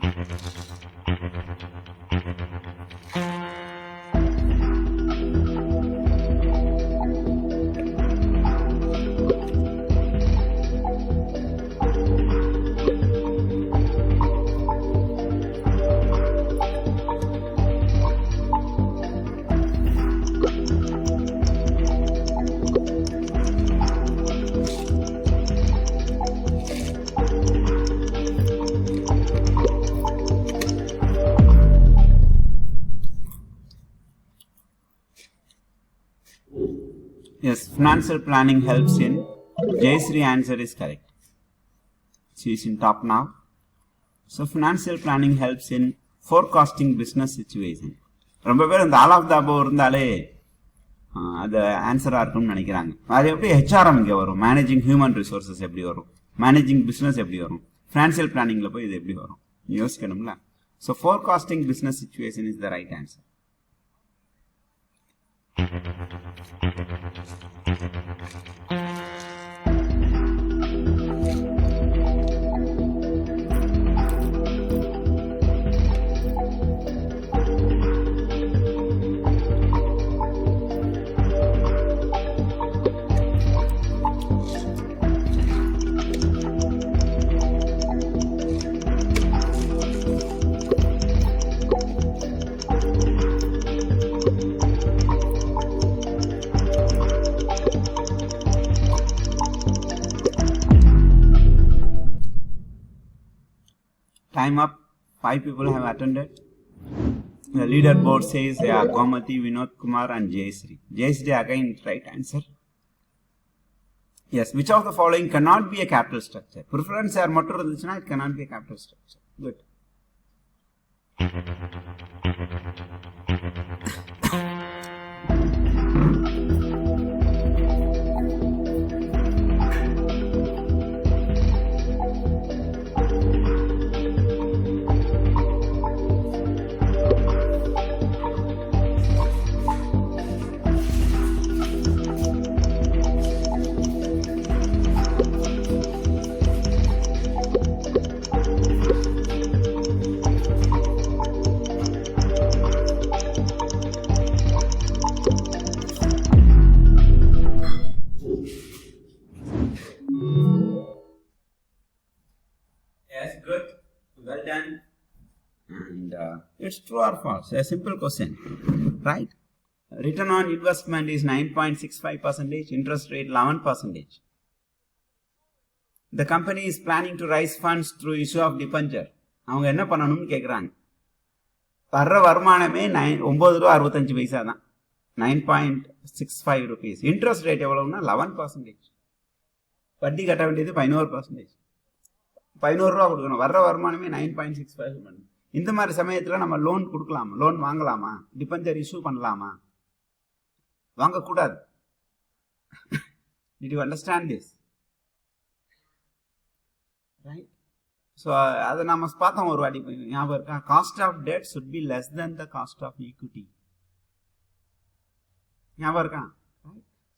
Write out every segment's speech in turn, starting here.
now. Yes, financial planning helps in. Jayashree answer is correct. She is in top now. So financial planning helps in forecasting business situation. ரொம்ப பேர் இந்த all of the above இருந்தாலே அது ஆன்சராக இருக்கும்னு நினைக்கிறாங்க. அது எப்படி ஹெச்ஆர்எம் இங்கே வரும், மேனேஜிங் ஹியூமன் ரிசோர்ஸஸ் எப்படி வரும், மேனேஜிங் பிஸ்னஸ் எப்படி வரும், ஃபினான்ஷியல் பிளானிங்கில் போய் இது எப்படி வரும் யோசிக்கணும்ல. So forecasting business situation is the right answer. Time up. 5 people have attended. The leaderboard says Gomati, Vinod Kumar and Jayashree. Jayashree again right answer. Yes, which of the following cannot be a capital structure? Preference or motor, it cannot be a capital structure. Good. Yes, good. Well done. And it's true or false? A simple question, right? Return on investment is 9.65%, interest rate 11%. The company is planning to raise funds through issue of debenture. அவங்க என்ன பண்ணணும்னு கேட்குறாங்க. வர்ற வருமானமே 9 ரூபா 65 பைசா தான், 9.65 rupees. Interest rate எவ்வளவுன்னா 11%. வட்டி கட்ட வேண்டியது 11%. 11 ரூபா கொடுக்கணும். வர்ற வருமானமே 9.65. இந்த மாதிரி சமயத்தில் நம்ம லோன் கொடுக்கலாமா, லோன் வாங்கலாமா, டிபெஞ்சர் இஷ்யூ பண்ணலாமா? வாங்கக்கூடாது. Did you understand this? Right? So அதை நம்ம பார்த்தோம் ஒரு வாட்டி, ஞாபகம் இருக்கா? Cost of debt should be less than the cost of equity. ஞாபகம் இருக்கா?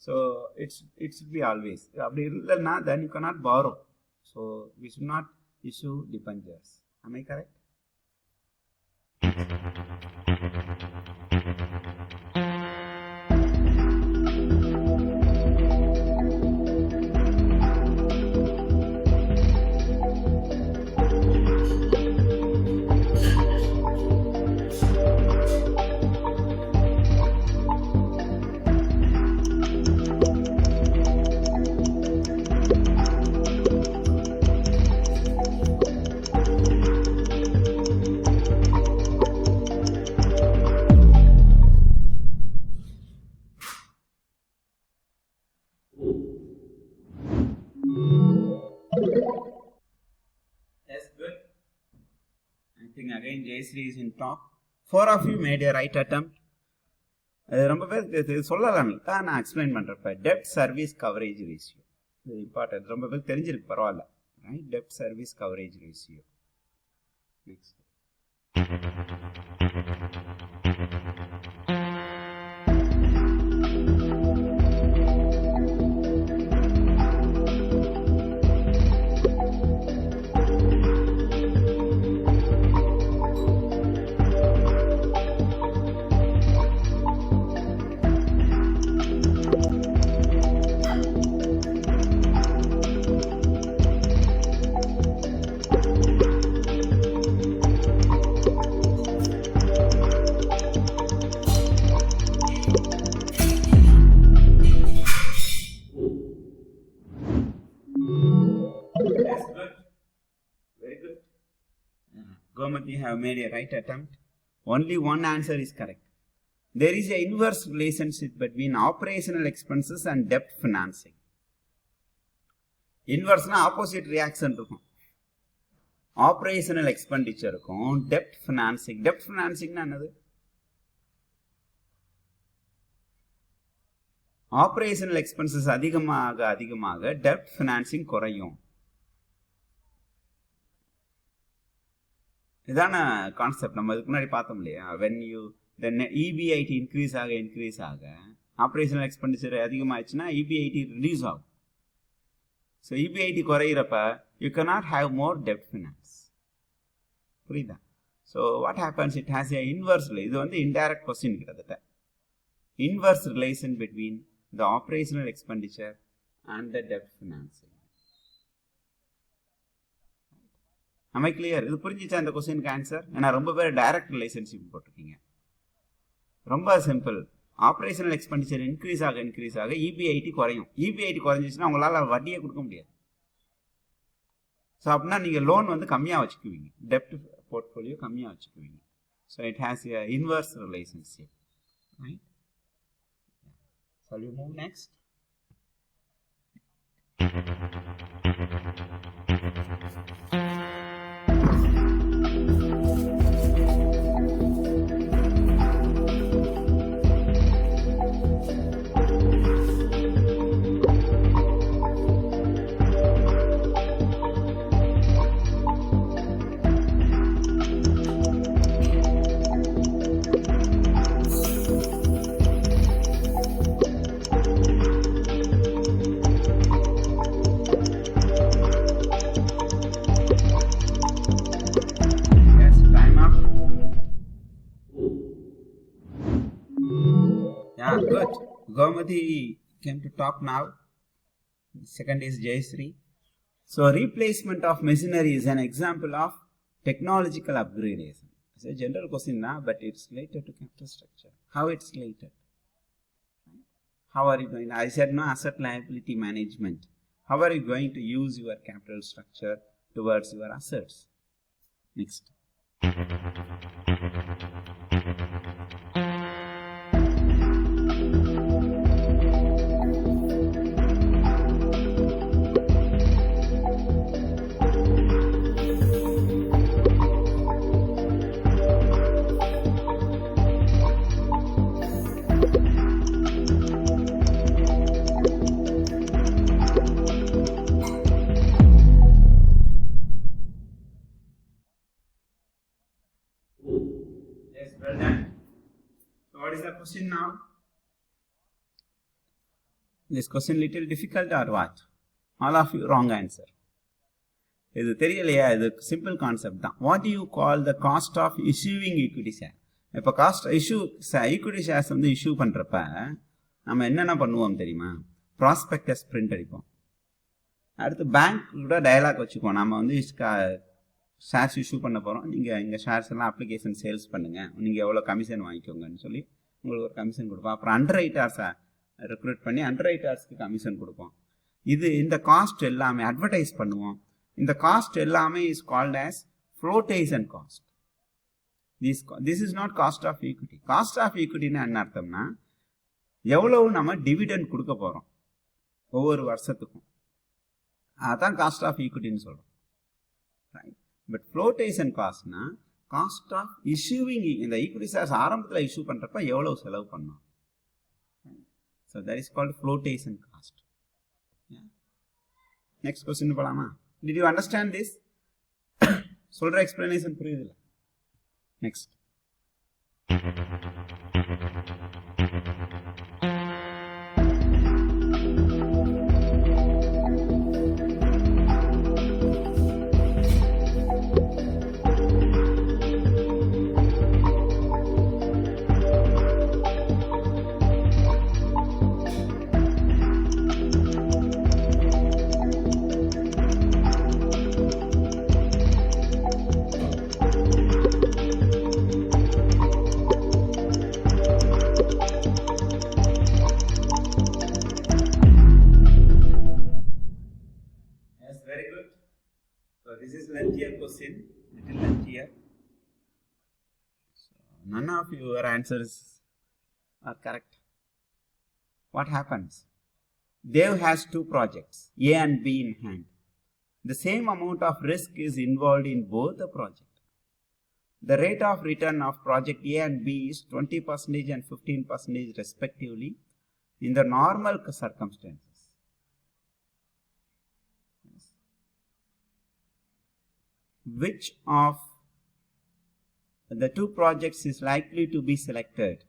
So it should be always. அப்படி இல்லைன்னா then you cannot borrow. So we should not issue debentures. Am I correct? Again, Jayashree is in top. 4 of you made a right attempt. அது ரொம்ப பேர் சொல்லலாம், நான் explain பண்ணுறப்ப டெப்ட் சர்வீஸ் கவரேஜ் ரேஷியோ இது important. ரொம்ப பேர் தெரிஞ்சிருக்கு, பரவாயில்ல. Right, dept service coverage ratio. Next Gomati have made a right attempt. Only one answer is correct. There is a inverse relationship between operational expenses and debt financing. Inverse na opposite reaction irukum. Operational expenditure irukum, debt financing. Debt financing na enadhu? Operational expenses அதிகமாக debt financing குறையும். இதான concept நம்ம இதுக்கு முன்னாடி பார்த்தோம் இல்லையா? when you the EBIT increase ஆக operational expenditure அதிகமாச்சுன்னா EBIT reduce ஆகும். So EBIT குறையிறப்ப you cannot have more debt finance. புரியுதா? So what happens, it has a inverse relation. இது வந்து indirect question கிட்டத்தட்ட. Inverse relation between the operational expenditure and the debt financing. Am I clear? இது புரிஞ்சிச்சா இந்த கொஸ்டினுக்கு answer? ஏன்னா ரொம்ப பேர் டைரக்ட் ரிலேஷன்ஷிப் போட்டிருக்கீங்க. ரொம்ப சிம்பிள். ஆப்ரேஷனல் எக்ஸ்பெண்டிச்சர் இன்க்ரீஸ் ஆக இபிஐடி குறையும். இபிஐடி குறைஞ்சிச்சுன்னா உங்களால் வட்டியே கொடுக்க முடியாது. ஸோ அப்படின்னா நீங்கள் லோன் வந்து கம்மியாக வச்சுக்குவீங்க, டெப்ட் போர்ட்ஃபோலியோ கம்மியாக வச்சுக்குவீங்க. So it has a inverse relationship. Right? Shall we move next? Good. Gomati came to top now. Second is Jayasri. So replacement of machinery is an example of technological upgradation. It's a general question now, but it's related to capital structure. How it's related? How are you going? I said no, asset liability management. How are you going to use your capital structure towards your assets? Next. Well done. So what is the question now? This question little difficult or what? All of you wrong answer. இது தெரியலையா? இது simple concept தான். What do you call the cost of issuing equity share? இப்போ cost equity shares வந்து issue பண்ணுறப்ப நம்ம என்னென்ன பண்ணுவோம் தெரியுமா? ப்ராஸ்பெக்டஸ் பிரிண்ட் அடிப்போம். அடுத்து பேங்க் கூட டயலாக் வச்சுக்குவோம். நம்ம வந்து ஷேர்ஸ் இஷ்யூ பண்ண போகிறோம், நீங்கள் எங்கள் ஷேர்ஸ் எல்லாம் அப்ளிகேஷன் சேல்ஸ் பண்ணுங்கள், நீங்கள் எவ்வளோ கமிஷன் வாங்கிக்கோங்கன்னு சொல்லி உங்களுக்கு ஒரு கமிஷன் கொடுப்போம். அப்புறம் அண்டர் ரைட்டர்ஸை ரெக்ரூட் பண்ணி அண்டர் ரைட்டர்ஸ்க்கு கமிஷன் கொடுப்போம். இந்த காஸ்ட் எல்லாமே அட்வர்டைஸ் பண்ணுவோம். இந்த காஸ்ட் எல்லாமே is called as flotation cost. This is not cost of equity. Cost of ஈக்விட்டின்னு என்ன அர்த்தம்னா எவ்வளவு நம்ம டிவிடெண்ட் கொடுக்க போகிறோம் ஒவ்வொரு வருஷத்துக்கும், அதான் காஸ்ட் ஆஃப் ஈக்விட்டின்னு சொல்கிறோம். ரைட்? பட் ஃப்ளோட்டேஷன் காஸ்ட்னா காஸ்ட் ஆஃப் இஷ்யூவிங். இந்த ஈக்விட்டி ஷேர்ஸ் ஆரம்பத்தில் இஷ்யூ பண்ணுறப்ப எவ்வளோ செலவு பண்ணோம். So that is called flotation cost. Next question போகலாமா? Did you understand this? சொல்கிற எக்ஸ்பிளனேஷன் புரியுதுல்ல? Next. none of your answers are correct. What happens? Dev has 2 projects, A and B in hand. The same amount of risk is involved in both the projects. The rate of return of project A and B is 20% and 15% respectively in the normal circumstances. Which of the 2 projects is likely to be selected?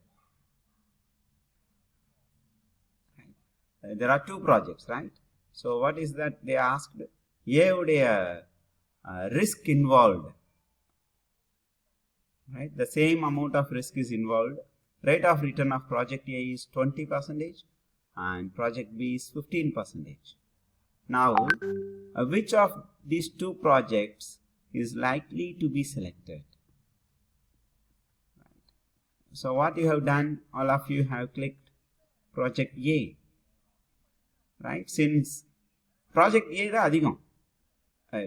There are 2 projects, right? So what is that they asked? A uடைய risk involved, right? The same amount of risk is involved. Rate of return of project A is 20% and project B is 15%. Now, which of these 2 projects is likely to be selected? Right. So what you have done, all of you have clicked project A, right? Since project A is adhigam,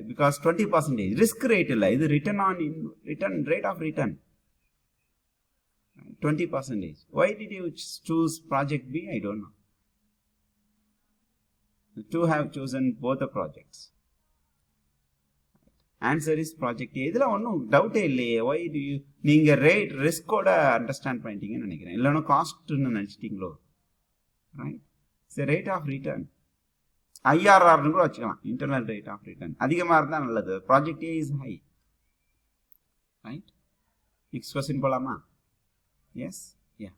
because 20% risk rate illa, idu return rate of return 20%. Why did you choose project B? I don't know. The 2 have chosen both the projects. Answer is project A. Idhula onnum doubt illaye. Why do you neenga rate risk oda understand panniteenga nenikiren, illana cost nu nenichittinglo, right? It's the rate of return. IRR nu kuda vachikalam, internal rate of return. Adhigama irundha nalladhu. Project A is high, right? Next question polama. Yes, yeah.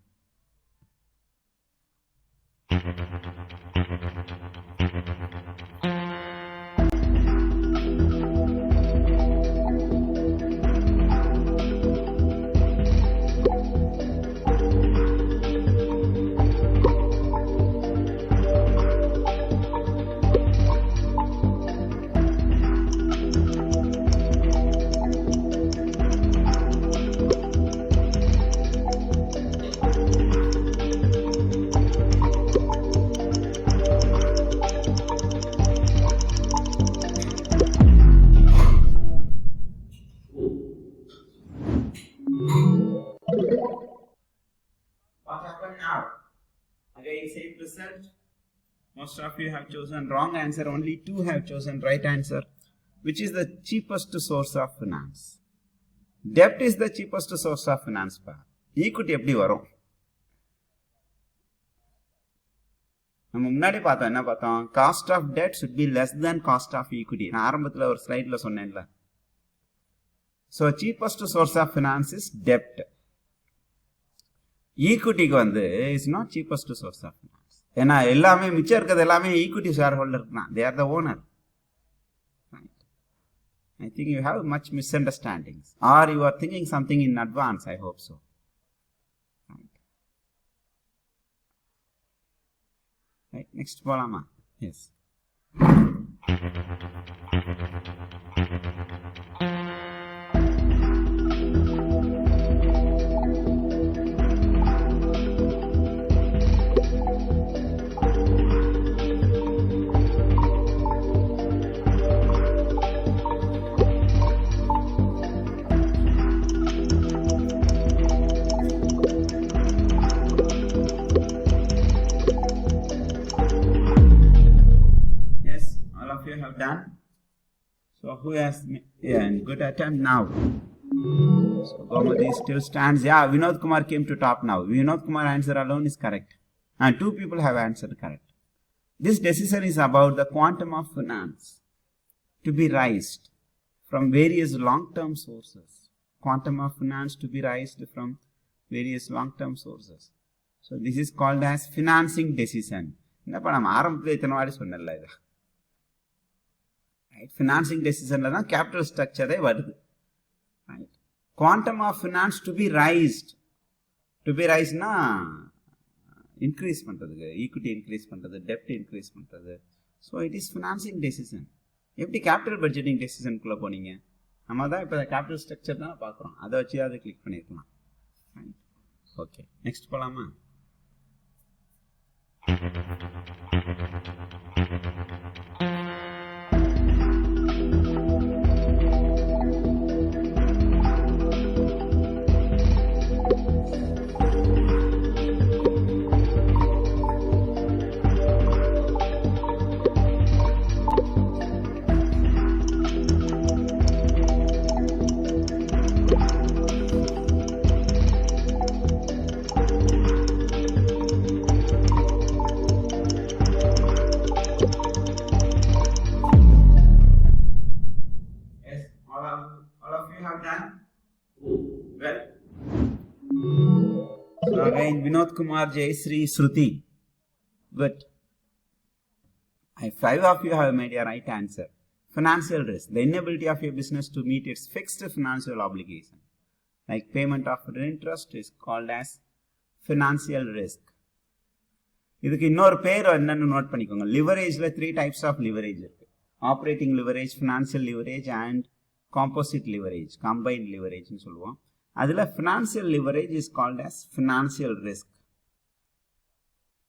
What happened now? Again, same result. Most of you have chosen wrong answer. Only 2 have chosen right answer. Which is the cheapest source of finance? Debt is the cheapest source of finance. Equity எப்படி வரும்? நம்ம முன்னாடி பார்த்தோம், என்ன பார்த்தோம்? Cost of debt should be less than cost of equity. நான் ஆரம்பத்தில் ஒரு ஸ்லைட்ல சொன்னேன்ல. So cheapest source of finance is debt. ஈக்விட்டிக்கு வந்து is not cheapest source of finance. ஏன்னா எல்லாமே மிச்சம் இருக்கிறது எல்லாமே ஈக்விட்டி ஷேர் ஹோல்டருக்கு தான். They are the owner. I think you have much misunderstandings or you are thinking something in advance. I hope so. Next போலாமா? Yes. Have done. So who has good attempt now? So Gomadi still stands. Yeah, Vinod Kumar came to top now. Vinod Kumar answer alone is correct, and 2 people have answered correct. This decision is about the quantum of finance to be raised from various long-term sources. Quantum of finance to be raised from various long-term sources. So this is called as financing decision. என்னப்பா நம்ம ஆரம்பத்தில் இத்தனை வாடி சொன்னல இது. Financing decision la capital structure வருது. Right? Quantum of finance to be raised. To be raised na increase பண்றதுக்கு, equity increase பண்றது, debt increase பண்றது. So it is financing decision. எப்படி capital budgeting decision குள்ள போனீங்க? நம்ம தான் இப்ப capital structure தான் பார்க்கறோம். அதை வச்சு அதை கிளிக் பண்ணிரலாம். Right? Okay. Next போலாமா? Well, so again Vinod Kumar, Jayasri, Shruti. Good. 5 of you have made a right answer. Financial risk, the inability of a business to meet its fixed financial obligation, like payment of interest, is called as financial risk. இதுக்கு இன்னொரு பேர் என்னன்னு note பண்ணிக்கோங்க. லிவரேஜ்ல 3 types of leverage இருக்கு. Operating leverage, financial leverage and composite leverage, combined லிவரேஜ்னு சொல்லுவோம். அதுல financial leverage is called as financial risk.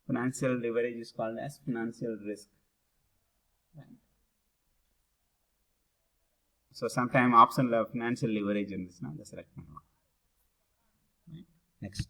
Financial leverage is called as financial risk. So sometime option la financial leverage irundhuchna adha select pannalam. Next.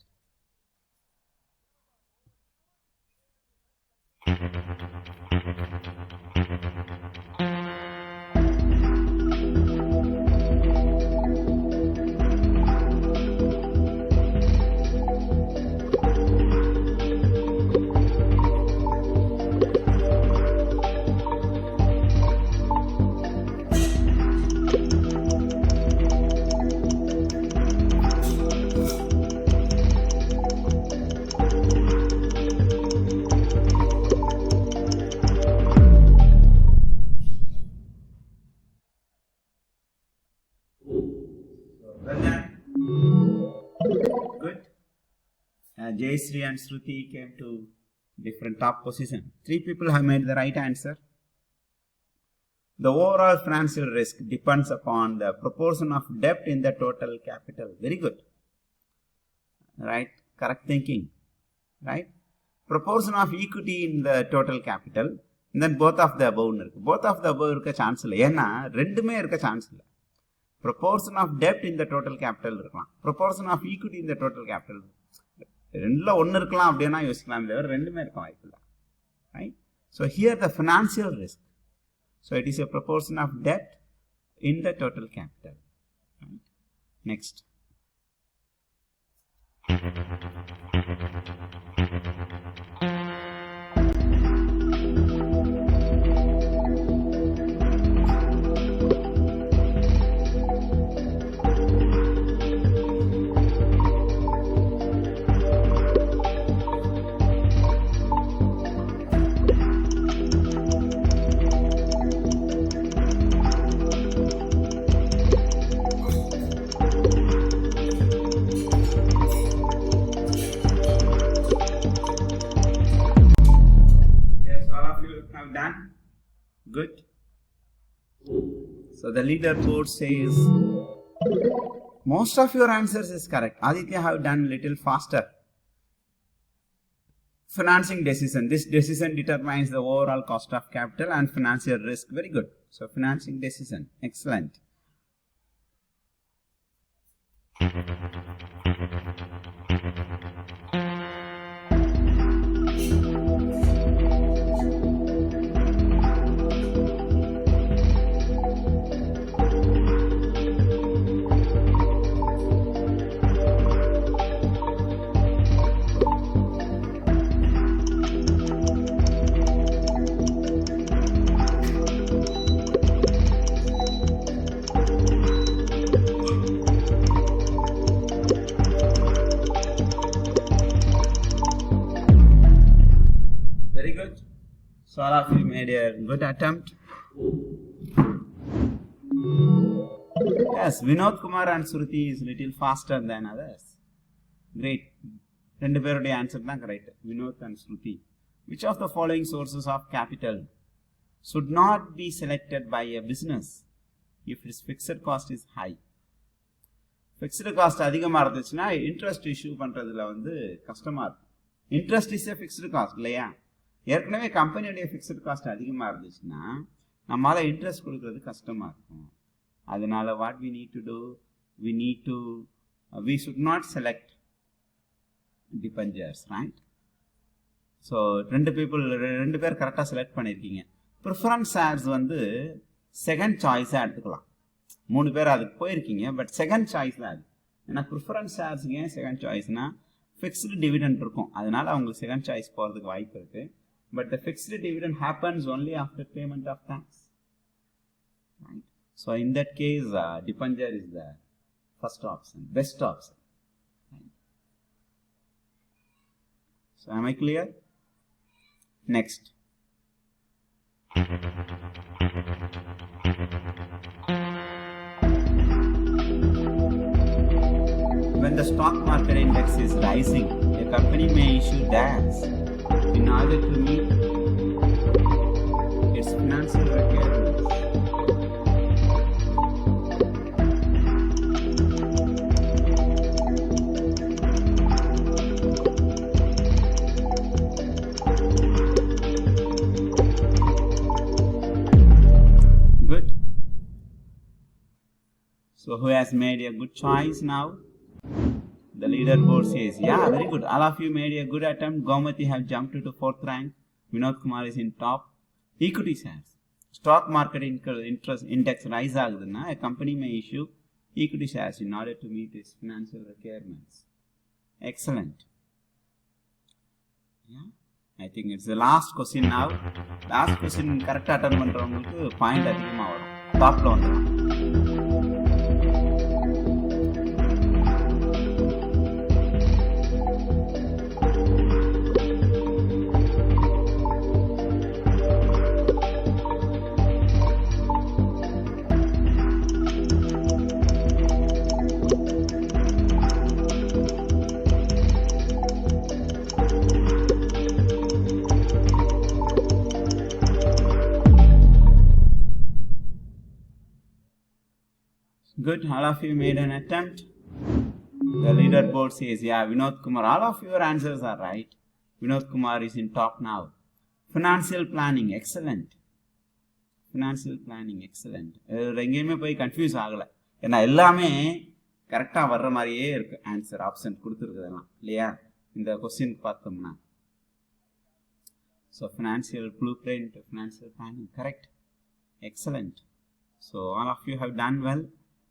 Jayasri and Shruti came to different top position. 3 people have made the right answer. The overall financial risk depends upon the proportion of debt in the total capital. Very good. Right? Correct thinking. Right? Proportion of equity in the total capital. And then both of the above. Both of the above irukka chance illa. Yenna rendume irukka chance illa. Proportion of debt in the total capital irukkalam. Proportion of equity in the total capital. ரெண்டுல ஒன்று இருக்கலாம் அப்படின்னா யோசிக்கலாம், தவிர ரெண்டுமே இருக்க வாய்ப்பு இல்லை. Right? So here the financial risk, so it is a proportion of debt in the total capital. Next. Good. So the leaderboard says most of your answers is correct. Aditya have done little faster. Financing decision. This decision determines the overall cost of capital and financial risk. Very good. So financing decision. Excellent. So all of you made a good attempt. Yes, Vinod Kumar and Shruti is little faster than others. Great. Rendu perude answer dhaan correct. Vinod and Shruti. Which of the following sources of capital should not be selected by a business if its fixed cost is high? Fixed cost அதிகமா இருந்துச்சுன்னா interest issue பண்றதுல வந்து கஷ்டமா இருக்கும். Interest is a fixed cost இல்லையா? ஏற்கனவே கம்பெனியுடைய fixed cost அதிகமாக இருந்துச்சுன்னா நம்மளால் இன்ட்ரெஸ்ட் கொடுக்கறது கஷ்டமாக இருக்கும். அதனால what we need to do, we should not select debentures, right? So ரெண்டு பேர் கரெக்டாக செலக்ட் பண்ணியிருக்கீங்க. ப்ரிஃபரன்ஸ் ஷேர்ஸ் வந்து செகண்ட் சாய்ஸாக எடுத்துக்கலாம். 3 பேர் அதுக்கு போயிருக்கீங்க, பட் செகண்ட் சாய்ஸ் தான் அது. ஏன்னா ப்ரிஃபரன்ஸ் ஷேர்ஸுக்கு ஏன் செகண்ட் சாய்ஸ்னா ஃபிக்ஸ்டு டிவிடெண்ட் இருக்கும், அதனால அவங்களுக்கு செகண்ட் சாய்ஸ் போகிறதுக்கு வாய்ப்பு இருக்குது. But the fixed dividend happens only after payment of tax. Right? So in that case, debenture is the First option, best option. So am I clear? Next. When the stock market index is rising, a company may issue shares in order to meet its financial requirements. Good. So who has made a good choice now? The leaderboard says, yeah, very good. All of you made a good attempt. Gaumati have jumped to 4th rank. Vinod Kumar is in top. Equity shares. Stock market interest index rise agudana. A company may issue equity shares in order to meet its financial requirements. Excellent. Yeah. I think it's the last question now. Last question correct attend பண்றவங்களுக்கு point அதிகமா வரும். டாப்ல வந்துரும். Good, all of you made an attempt. The leaderboard says, yeah, Vinod Kumar, all of your answers are right. Vinod Kumar is in top now. Financial planning, excellent. Financial planning, excellent. எங்கேயுமே போய் confuse ஆகலை. ஏன்னா எல்லாமே கரெக்டாக வர்ற மாதிரியே இருக்கு answer option கொடுத்துருக்குதெல்லாம் இல்லையா இந்த கொஸ்டின் பார்த்தோம்னா. So financial blue print, financial planning, correct, excellent. So all of you have done well.